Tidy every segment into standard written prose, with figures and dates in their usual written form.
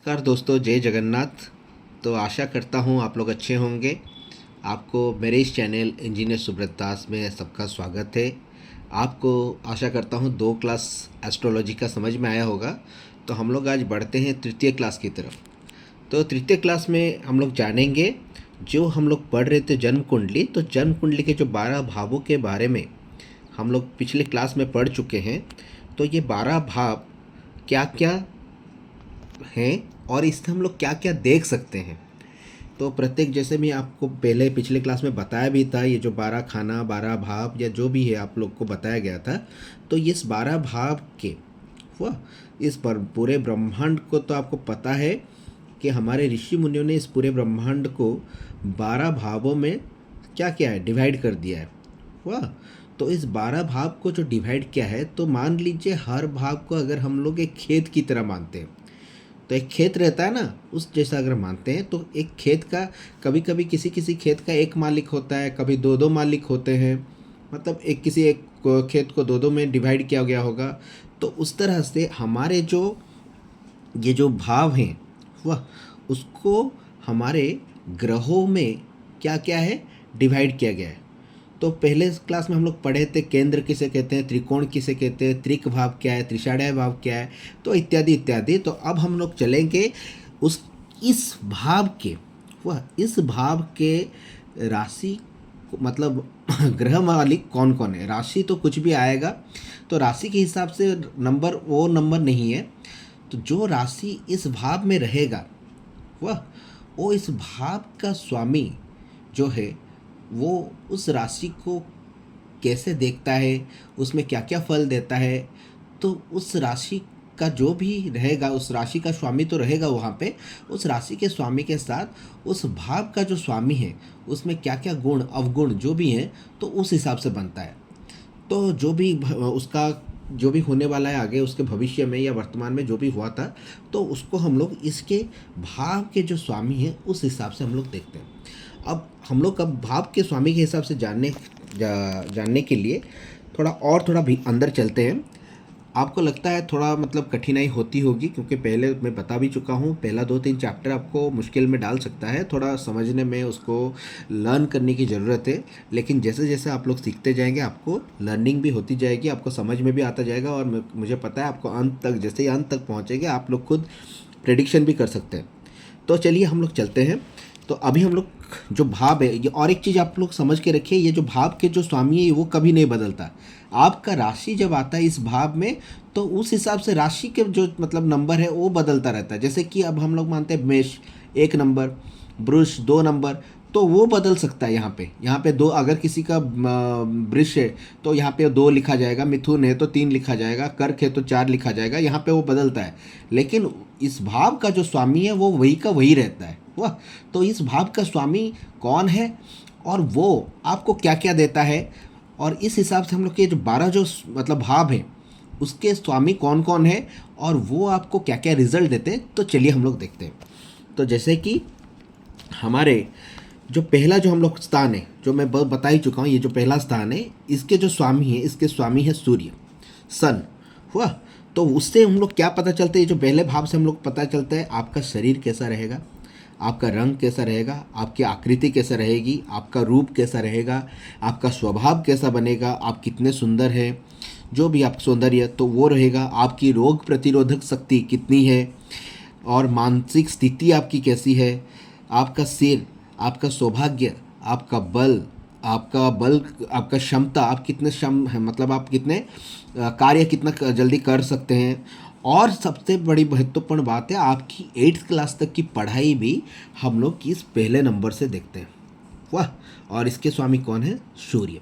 नमस्कार दोस्तों, जय जगन्नाथ। तो आशा करता हूँ आप लोग अच्छे होंगे। आपको मेरे इस चैनल इंजीनियर सुब्रत दास में सबका स्वागत है। आपको आशा करता हूँ 2 क्लास एस्ट्रोलॉजी का समझ में आया होगा। तो हम लोग आज बढ़ते हैं तृतीय क्लास की तरफ। तो तृतीय क्लास में हम लोग जानेंगे, जो हम लोग पढ़ रहे थे जन्म कुंडली, तो जन्म कुंडली के जो 12 भावों के बारे में हम लोग पिछले क्लास में पढ़ चुके हैं। तो ये 12 भाव क्या क्या हैं और इससे हम लोग क्या क्या देख सकते हैं। तो प्रत्येक, जैसे मैं आपको पहले पिछले क्लास में बताया भी था, ये जो 12 खाना, 12 भाव या जो भी है आप लोग को बताया गया था। तो इस 12 भाव के वह इस पर पूरे ब्रह्मांड को, तो आपको पता है कि हमारे ऋषि मुनियों ने इस पूरे ब्रह्मांड को 12 भावों में क्या किया है, डिवाइड कर दिया है। वाह। तो इस 12 भाव को जो डिवाइड किया है, तो मान लीजिए हर भाव को अगर हम लोग एक खेत की तरह मानते हैं, तो एक खेत रहता है ना, उस जैसा अगर मानते हैं, तो एक खेत का कभी कभी किसी किसी खेत का एक मालिक होता है, कभी दो दो मालिक होते हैं। मतलब एक किसी एक खेत को दो दो में डिवाइड किया गया होगा। तो उस तरह से हमारे जो ये जो भाव हैं, वह उसको हमारे ग्रहों में क्या क्या है, डिवाइड किया गया है। तो पहले क्लास में हम लोग पढ़े थे केंद्र किसे कहते हैं, त्रिकोण किसे कहते हैं, त्रिक भाव क्या है, त्रिषाढ़य भाव क्या है, तो इत्यादि इत्यादि। तो अब हम लोग चलेंगे उस इस भाव के, वह इस भाव के राशि मतलब ग्रह मालिक कौन कौन है। राशि तो कुछ भी आएगा, तो राशि के हिसाब से नंबर वो नंबर नहीं है। तो जो राशि इस भाव में रहेगा, वह वो इस भाव का स्वामी जो है, वो उस राशि को कैसे देखता है, उसमें क्या क्या फल देता है। तो उस राशि का जो भी रहेगा, उस राशि का स्वामी तो रहेगा वहाँ पे। उस राशि के स्वामी के साथ उस भाव का जो स्वामी है, उसमें क्या क्या गुण अवगुण जो भी हैं, तो उस हिसाब से बनता है। तो जो भी उसका जो भी होने वाला है आगे, उसके भविष्य में या वर्तमान में जो भी हुआ था, तो उसको हम लोग इसके भाव के जो स्वामी हैं उस हिसाब से हम लोग देखते हैं। अब हम लोग अब भाव के स्वामी के हिसाब से जानने के लिए थोड़ा भी अंदर चलते हैं। आपको लगता है थोड़ा मतलब कठिनाई होती होगी, क्योंकि पहले मैं बता भी चुका हूँ, पहला 2-3 चैप्टर आपको मुश्किल में डाल सकता है, थोड़ा समझने में उसको लर्न करने की ज़रूरत है। लेकिन जैसे जैसे आप लोग सीखते जाएंगे, आपको लर्निंग भी होती जाएगी, आपको समझ में भी आता जाएगा। और मुझे पता है आपको अंत तक, जैसे ही अंत तक पहुँचेंगे, आप लोग खुद प्रेडिक्शन भी कर सकते हैं। तो चलिए हम लोग चलते हैं। तो अभी हम लोग जो भाव है, ये और एक चीज़ आप लोग समझ के रखिए, ये जो भाव के जो स्वामी है वो कभी नहीं बदलता। आपका राशि जब आता है इस भाव में, तो उस हिसाब से राशि के जो मतलब नंबर है वो बदलता रहता है। जैसे कि अब हम लोग मानते हैं मेष 1 नंबर, वृष 2 नंबर, तो वो बदल सकता है। यहाँ पे दो, अगर किसी का वृष है तो यहाँ पे 2 लिखा जाएगा, मिथुन है तो 3 लिखा जाएगा, कर्क है तो 4 लिखा जाएगा, यहाँ पे वो बदलता है। लेकिन इस भाव का जो स्वामी है वो वही का वही रहता है। वाह। तो इस भाव का स्वामी कौन है और वो आपको क्या क्या देता है, और इस हिसाब से हम लोग के जो 12 जो मतलब भाव हैं, उसके स्वामी कौन कौन है और वो आपको क्या क्या रिजल्ट देते हैं, तो चलिए हम लोग देखते हैं। तो जैसे कि हमारे जो पहला जो हम लोग स्थान है, जो मैं बता ही चुका हूँ, ये जो पहला स्थान है, इसके जो स्वामी है, इसके स्वामी है सूर्य, सन। हुआ। तो उससे हम लोग क्या पता चलता है, ये जो पहले भाव से हम लोग पता चलता है आपका शरीर कैसा रहेगा, आपका रंग कैसा रहेगा, आपकी आकृति कैसा रहेगी, आपका रूप कैसा रहेगा, आपका स्वभाव कैसा बनेगा, आप कितने सुंदर हैं, जो भी आप सौंदर्य तो वो रहेगा, आपकी रोग प्रतिरोधक शक्ति कितनी है, और मानसिक स्थिति आपकी कैसी है, आपका सिर, आपका सौभाग्य, आपका बल, आपका क्षमता, आप कितने क्षम है, मतलब आप कितने कार्य कितना जल्दी कर सकते हैं। और सबसे बड़ी महत्वपूर्ण बात है, आपकी 8th क्लास तक की पढ़ाई भी हम लोग इस पहले नंबर से देखते हैं। वाह। और इसके स्वामी कौन है, सूर्य।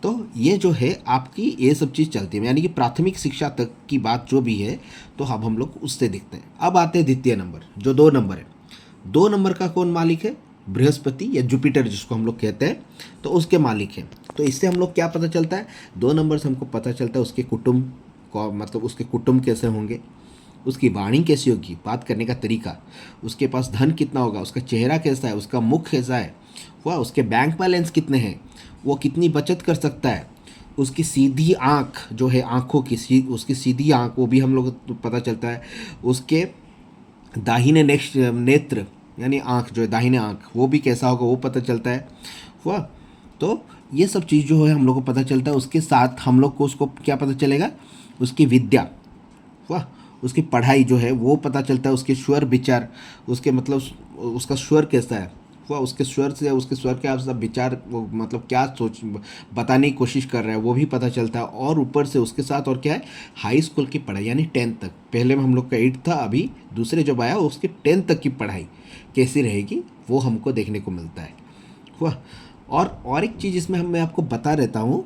तो ये जो है आपकी ये सब चीज़ चलती है, यानी कि प्राथमिक शिक्षा तक की बात जो भी है, तो अब हम लोग उससे देखते हैं। अब आते हैं द्वितीय नंबर, जो 2 नंबर है। 2 नंबर का कौन मालिक है, बृहस्पति या जुपिटर जिसको हम लोग कहते हैं, तो उसके मालिक हैं। तो इससे हम लोग क्या पता चलता है, 2 नंबर से हमको पता चलता है उसके कुटुंब को, मतलब उसके कुटुंब कैसे होंगे, उसकी वाणी कैसी होगी, बात करने का तरीका, उसके पास धन कितना होगा, उसका चेहरा कैसा है, उसका मुख कैसा है, वह उसके बैंक बैलेंस कितने हैं, वो कितनी बचत कर सकता है, उसकी सीधी आँख जो है, आँखों की उसकी सीधी आँख, वो भी हम लोग को पता चलता है। उसके दाहिने नेक्स्ट नेत्र यानी आँख जो है, दाहिने आँख, वो भी कैसा होगा वो पता चलता है। हुआ। तो ये सब चीज़ जो है हम लोग को पता चलता है। उसके साथ हम लोग को उसको क्या पता चलेगा, उसकी विद्या, वाह, उसकी पढ़ाई जो है वो पता चलता है। उसके स्वर विचार, उसके मतलब उसका स्वर कैसा है, वह उसके स्वर से, उसके स्वर के आप सब विचार, वो मतलब क्या सोच बताने की कोशिश कर रहा है वो भी पता चलता है। और ऊपर से उसके साथ और क्या है, हाई स्कूल की पढ़ाई यानी 10th तक। पहले में हम लोग का 8 था, अभी दूसरे जब आया उसके 10th तक की पढ़ाई कैसी रहेगी वो हमको देखने को मिलता है। हुआ। और एक चीज़ इसमें मैं आपको बता रहता हूँ,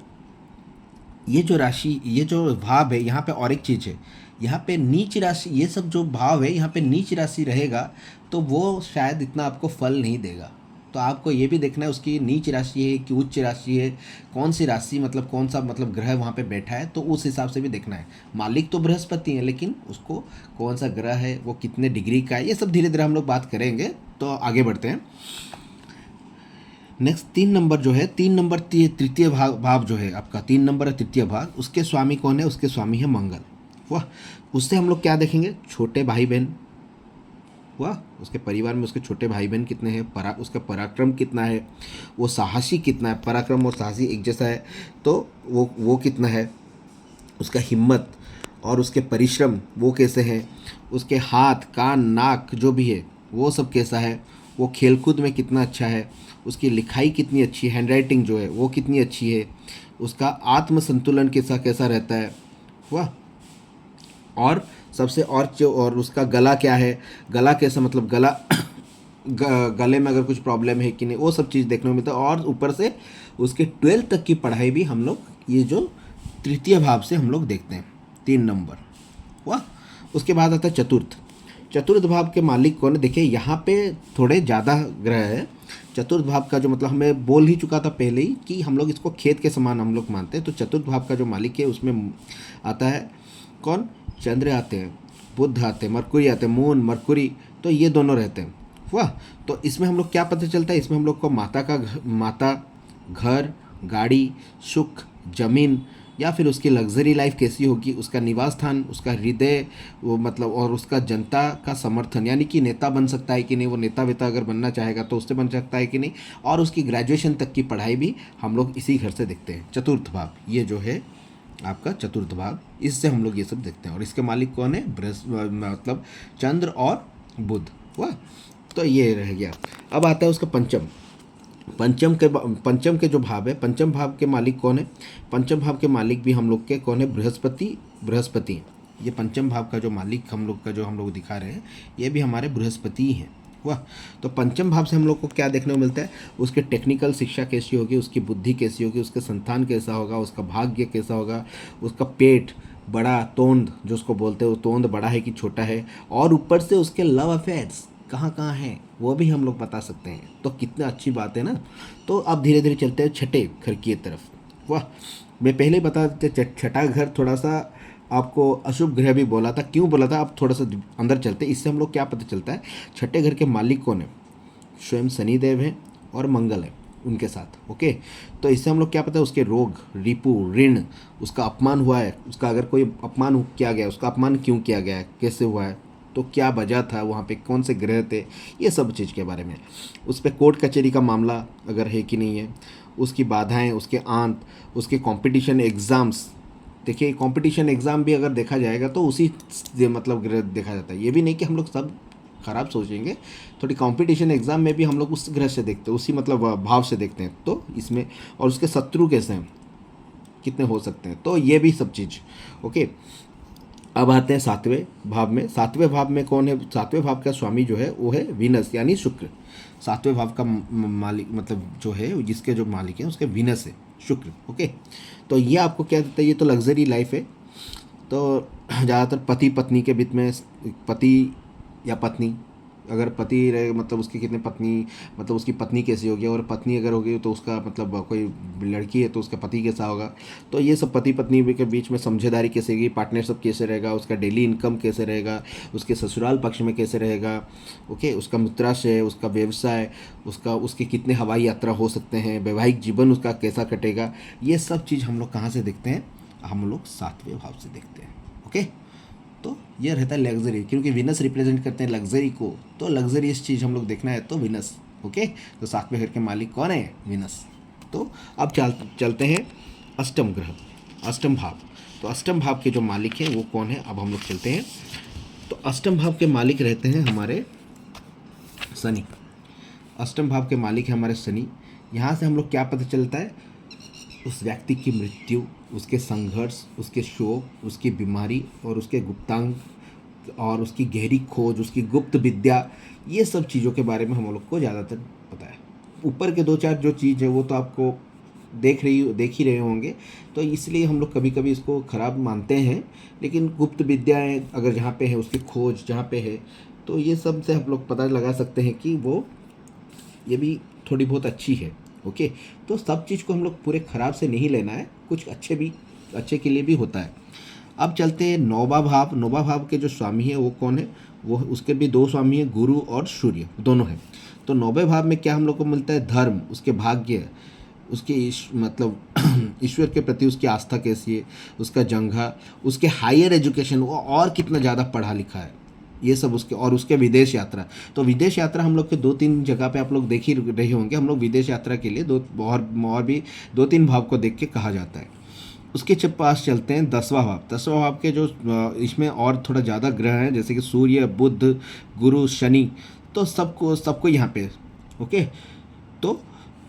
ये जो राशि, ये जो भाव है, यहाँ पे और एक चीज़ है, यहाँ पे नीच राशि, ये सब जो भाव है यहाँ पे नीच राशि रहेगा तो वो शायद इतना आपको फल नहीं देगा। तो आपको ये भी देखना है उसकी नीच राशि है कि उच्च राशि है, कौन सी राशि मतलब कौन सा मतलब ग्रह वहाँ पे बैठा है, तो उस हिसाब से भी देखना है। मालिक तो बृहस्पति है, लेकिन उसको कौन सा ग्रह है, वो कितने डिग्री का है, ये सब धीरे धीरे हम लोग बात करेंगे। तो आगे बढ़ते हैं। नेक्स्ट 3 नंबर जो है, 3 नंबर तृतीय भाव जो है आपका, 3 नंबर है तृतीय भाव, उसके स्वामी कौन है, उसके स्वामी है मंगल। वाह। उससे हम लोग क्या देखेंगे, छोटे भाई बहन। वाह। उसके परिवार में उसके छोटे भाई बहन कितने हैं, उसका पराक्रम कितना है, वो साहसी कितना है, पराक्रम और साहसी एक जैसा है तो वो कितना है, उसका हिम्मत और उसके परिश्रम वो कैसे हैं, उसके हाथ कान नाक जो भी है वो सब कैसा है, वो खेलकूद में कितना अच्छा है, उसकी लिखाई कितनी अच्छी है, हैंड राइटिंग जो है वो कितनी अच्छी है, उसका आत्म संतुलन कैसा कैसा रहता है। वाह। और सबसे और जो, और उसका गला क्या है, गला कैसा मतलब गला गले में अगर कुछ प्रॉब्लम है कि नहीं, वो सब चीज़ देखने को मिलता है। और ऊपर से उसके 12th तक की पढ़ाई भी हम लोग ये जो तृतीय भाव से हम लोग देखते हैं, 3 नंबर। वाह। उसके बाद आता है चतुर्थ। चतुर्थ भाव के मालिक कौन है, देखिए यहाँ पे थोड़े ज़्यादा ग्रह है। चतुर्थ भाव का जो मतलब हमें बोल ही चुका था पहले ही कि हम लोग इसको खेत के समान हम लोग मानते हैं। तो चतुर्थ भाव का जो मालिक है उसमें आता है कौन, चंद्र आते हैं, बुध आते हैं, मरकुरी आते हैं, मून मरकुरी, तो ये दोनों रहते हैं। वाह। तो इसमें हम लोग क्या पता चलता है, इसमें हम लोग को माता, घर, गाड़ी, सुख, जमीन, या फिर उसकी लग्जरी लाइफ कैसी होगी, उसका निवास स्थान, उसका हृदय, वो मतलब, और उसका जनता का समर्थन, यानी कि नेता बन सकता है कि नहीं, वो नेता वेता अगर बनना चाहेगा तो उससे बन सकता है कि नहीं, और उसकी ग्रेजुएशन तक की पढ़ाई भी हम लोग इसी घर से देखते हैं। चतुर्थ भाव ये जो है आपका चतुर्थ भाव, इससे हम लोग ये सब देखते हैं। और इसके मालिक कौन है, मतलब चंद्र और बुध। वाह। तो ये रह गया। अब आता है उसका पंचम। पंचम के जो भाव है, पंचम भाव के मालिक कौन है, पंचम भाव के मालिक भी हम लोग के कौन है, बृहस्पति। ये पंचम भाव का जो मालिक हम लोग का जो हम लोग दिखा रहे हैं ये भी हमारे बृहस्पति ही हैं। वाह। तो पंचम भाव से हम लोग को क्या देखने को मिलता है, उसके टेक्निकल शिक्षा कैसी होगी, उसकी बुद्धि कैसी होगी, उसका संतान कैसा होगा, उसका भाग्य कैसा होगा, उसका पेट बड़ा, तोंद जो उसको बोलते हैं, वो तोंद बड़ा है कि छोटा है, और ऊपर से उसके लव अफेयर्स कहाँ कहाँ हैं वो भी हम लोग बता सकते हैं। तो कितना अच्छी बात है ना। तो अब धीरे धीरे चलते हैं छठे घर की तरफ। वाह। मैं पहले ही बता देते, छठा घर थोड़ा सा आपको अशुभ ग्रह भी बोला था, क्यों बोला था, अब थोड़ा सा अंदर चलते, इससे हम लोग क्या पता चलता है, छठे घर के मालिक कौन है, स्वयं शनिदेव हैं और मंगल है उनके साथ। ओके। तो इससे हम लोग क्या पता है, उसके रोग, रिपु, ऋण, उसका अपमान हुआ है, उसका अगर कोई अपमान किया गया, उसका अपमान क्यों किया गया है, कैसे हुआ है, तो क्या वजह था, वहाँ पे कौन से ग्रह थे, ये सब चीज़ के बारे में। उस पर कोर्ट कचहरी का मामला अगर है कि नहीं है, उसकी बाधाएं, उसके अंत, उसके कंपटीशन एग्ज़ाम्स। देखिए कंपटीशन एग्ज़ाम भी अगर देखा जाएगा तो उसी मतलब ग्रह देखा जाता है। ये भी नहीं कि हम लोग सब खराब सोचेंगे, थोड़ी कंपटीशन एग्ज़ाम में भी हम लोग उस ग्रह से देखते हैं, उसी मतलब भाव से देखते हैं। तो इसमें और उसके शत्रु कैसे हैं, कितने हो सकते हैं, तो ये भी सब चीज़। ओके। अब आते हैं सातवें भाव में। सातवें भाव में कौन है, सातवें भाव का स्वामी जो है वो है वीनस यानी शुक्र। सातवें भाव का मालिक मतलब जो है, जिसके जो मालिक है उसके वीनस है, शुक्र। ओके। तो ये आपको क्या देता है, ये तो लग्जरी लाइफ है। तो ज़्यादातर पति पत्नी के बीच में, पति या पत्नी, अगर पति रहे मतलब उसकी कितने पत्नी, मतलब उसकी पत्नी कैसी होगी, और पत्नी अगर होगी तो उसका मतलब कोई लड़की है तो उसका पति कैसा होगा। तो ये सब पति पत्नी के बीच में समझदारी कैसे होगी, पार्टनरशिप कैसे रहेगा, उसका डेली इनकम कैसे रहेगा, उसके ससुराल पक्ष में कैसे रहेगा। ओके। उसका मित्राशय, उसका व्यवसाय, उसके कितने हवाई यात्रा हो सकते हैं, वैवाहिक जीवन उसका कैसा कटेगा, ये सब चीज़ हम लोग कहाँ से देखते हैं, हम लोग सातवें भाव से देखते हैं। ओके। तो ये रहता है लग्जरी, क्योंकि विनस रिप्रेजेंट करते हैं लग्जरी को, तो लग्जरियस चीज़ हम लोग देखना है तो विनस। ओके, तो सातवें घर के मालिक कौन है? विनस। तो अब चलते हैं अष्टम ग्रह, अष्टम भाव। तो अष्टम भाव के जो मालिक हैं वो कौन है, अब हम लोग चलते हैं। तो अष्टम भाव के मालिक रहते हैं हमारे शनि। अष्टम भाव के मालिक हैं हमारे शनि। यहाँ से हम लोग क्या पता चलता है? उस व्यक्ति की मृत्यु, उसके संघर्ष, उसके शोक, उसकी बीमारी और उसके गुप्तांग और उसकी गहरी खोज, उसकी गुप्त विद्या, ये सब चीज़ों के बारे में हम लोग को ज़्यादातर पता है। ऊपर के दो चार जो चीज़ है वो तो आपको देख ही रहे होंगे, तो इसलिए हम लोग कभी कभी इसको खराब मानते हैं, लेकिन गुप्त विद्याएं अगर जहाँ पे है, उसकी खोज जहाँ पे है, तो ये सब से हम लोग पता लगा सकते हैं कि वो ये भी थोड़ी बहुत अच्छी है। ओके, तो सब चीज़ को हम लोग पूरे ख़राब से नहीं लेना है, कुछ अच्छे के लिए भी होता है। अब चलते हैं नौवा भाव। नौवा भाव के जो स्वामी है वो कौन है? वो उसके भी दो स्वामी हैं, गुरु और सूर्य, दोनों हैं। तो नौवे भाव में क्या हम लोग को मिलता है? धर्म, उसके भाग्य, उसके मतलब ईश्वर के प्रति उसकी आस्था कैसी है, उसका जंघा, उसके हायर एजुकेशन, वो और कितना ज़्यादा पढ़ा लिखा है, ये सब उसके, और उसके विदेश यात्रा। तो विदेश यात्रा हम लोग के 2-3 जगह पे आप लोग देख ही रहे होंगे। हम लोग विदेश यात्रा के लिए और भी 2-3 भाव को देख के कहा जाता है। उसके पास चलते हैं 10वां भाव। 10वां भाव के जो इसमें और थोड़ा ज़्यादा ग्रह हैं, जैसे कि सूर्य, बुध, गुरु, शनि, तो सबको यहाँ पे। ओके,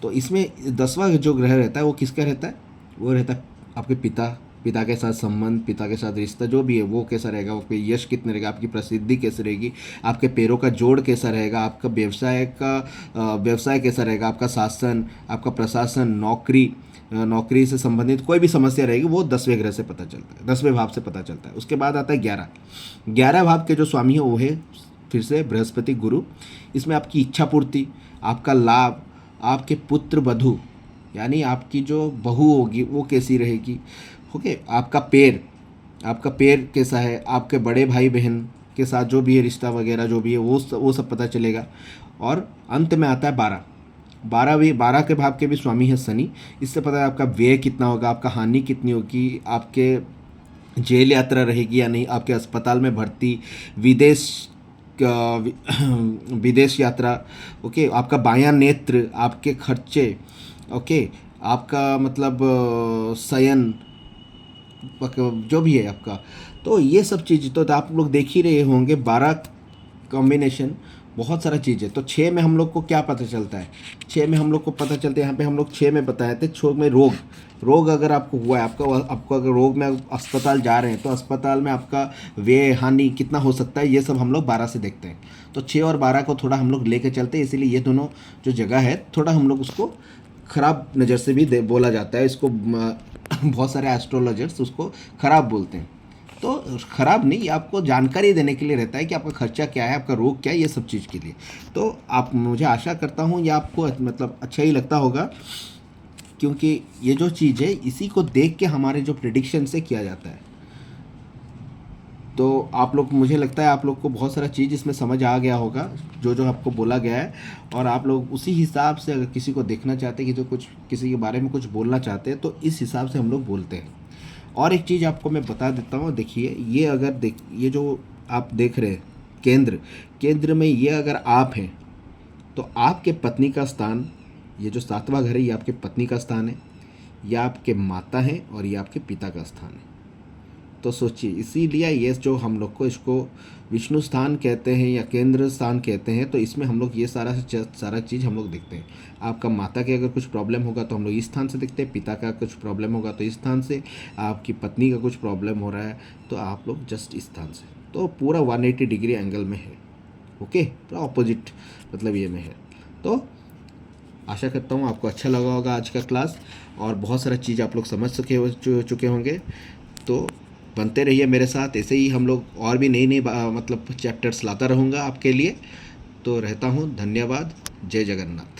तो इसमें 10वां जो ग्रह रहता है वो किसका रहता है? वो रहता है आपके पिता के साथ संबंध, पिता के साथ रिश्ता जो भी है वो कैसा रहेगा, आपके यश कितने रहेगा, आपकी प्रसिद्धि कैसे रहेगी, आपके पैरों का जोड़ कैसा रहेगा, आपका व्यवसाय कैसा रहेगा, आपका शासन, आपका प्रशासन, नौकरी से संबंधित कोई भी समस्या रहेगी, वो 10वें ग्रह से पता चलता है, 10वें भाव से पता चलता है। उसके बाद आता है 11 भाव के जो स्वामी है वो है फिर से बृहस्पति, गुरु। इसमें आपकी इच्छा पूर्ति, आपका लाभ, आपके पुत्र वधू यानी आपकी जो बहू होगी वो कैसी रहेगी। ओके, आपका पैर कैसा है, आपके बड़े भाई बहन के साथ जो भी है रिश्ता वगैरह जो भी है वो सब पता चलेगा। और अंत में आता है 12 के भाव के भी स्वामी है शनि। इससे पता है आपका व्यय कितना होगा, आपका हानि कितनी होगी, आपके जेल यात्रा रहेगी या नहीं, आपके अस्पताल में भर्ती, विदेश यात्रा। ओके, आपका बायां नेत्र, आपके खर्चे। ओके, आपका मतलब शयन जो भी है आपका, तो ये सब चीज़ तो आप लोग देख ही रहे होंगे। 12 कॉम्बिनेशन, बहुत सारा चीज़ है। तो 6 में हम लोग को क्या पता चलता है? 6 में हम लोग को पता चलता है, यहाँ पे हम लोग 6 में बताए थे, 6 में रोग अगर आपको हुआ है, आपको अगर रोग में अस्पताल जा रहे हैं, तो अस्पताल में आपका व्यय हानि कितना हो सकता है, ये सब हम लोग 12 से देखते हैं। तो 6 और 12 को थोड़ा हम लोग लेके चलते हैं, इसीलिए ये दोनों जो जगह है थोड़ा हम लोग उसको ख़राब नज़र से भी बोला जाता है। इसको बहुत सारे एस्ट्रोलॉजर्स उसको ख़राब बोलते हैं। तो ख़राब नहीं, ये आपको जानकारी देने के लिए रहता है कि आपका खर्चा क्या है, आपका रोग क्या है, ये सब चीज़ के लिए। तो आप, मुझे आशा करता हूँ ये आपको मतलब अच्छा ही लगता होगा, क्योंकि ये जो चीज़ है इसी को देख के हमारे जो प्रिडिक्शन से किया जाता है। तो आप लोग, मुझे लगता है आप लोग को बहुत सारा चीज़ इसमें समझ आ गया होगा, जो आपको बोला गया है, और आप लोग उसी हिसाब से अगर किसी को देखना चाहते हैं कि जो किसी के बारे में कुछ बोलना चाहते हैं, तो इस हिसाब से हम लोग बोलते हैं। और एक चीज़ आपको मैं बता देता हूँ, देखिए ये जो आप देख रहे हैं केंद्र में, ये अगर आप हैं तो आपके पत्नी का स्थान, ये जो 7वां घर है ये आपके पत्नी का स्थान है, ये आपके माता हैं और ये आपके पिता का स्थान है। तो सोचिए, इसीलिए ये जो हम लोग को इसको विष्णु स्थान कहते हैं या केंद्र स्थान कहते हैं। तो इसमें हम लोग ये सारा चीज़ हम लोग देखते हैं। आपका माता के अगर कुछ प्रॉब्लम होगा तो हम लोग इस स्थान से देखते हैं, पिता का कुछ प्रॉब्लम होगा तो इस स्थान से, आपकी पत्नी का कुछ प्रॉब्लम हो रहा है तो आप लोग जस्ट इस स्थान से। तो पूरा 180 डिग्री एंगल में है। ओके, पूरा ऑपोजिट मतलब ये में है। तो आशा करता हूँ आपको अच्छा लगा होगा आज का क्लास, और बहुत सारा चीज़ आप लोग समझ चुके होंगे। तो बनते रहिए मेरे साथ, ऐसे ही हम लोग और भी नई मतलब चैप्टर्स लाता रहूँगा आपके लिए। तो रहता हूँ, धन्यवाद, जय जगन्नाथ।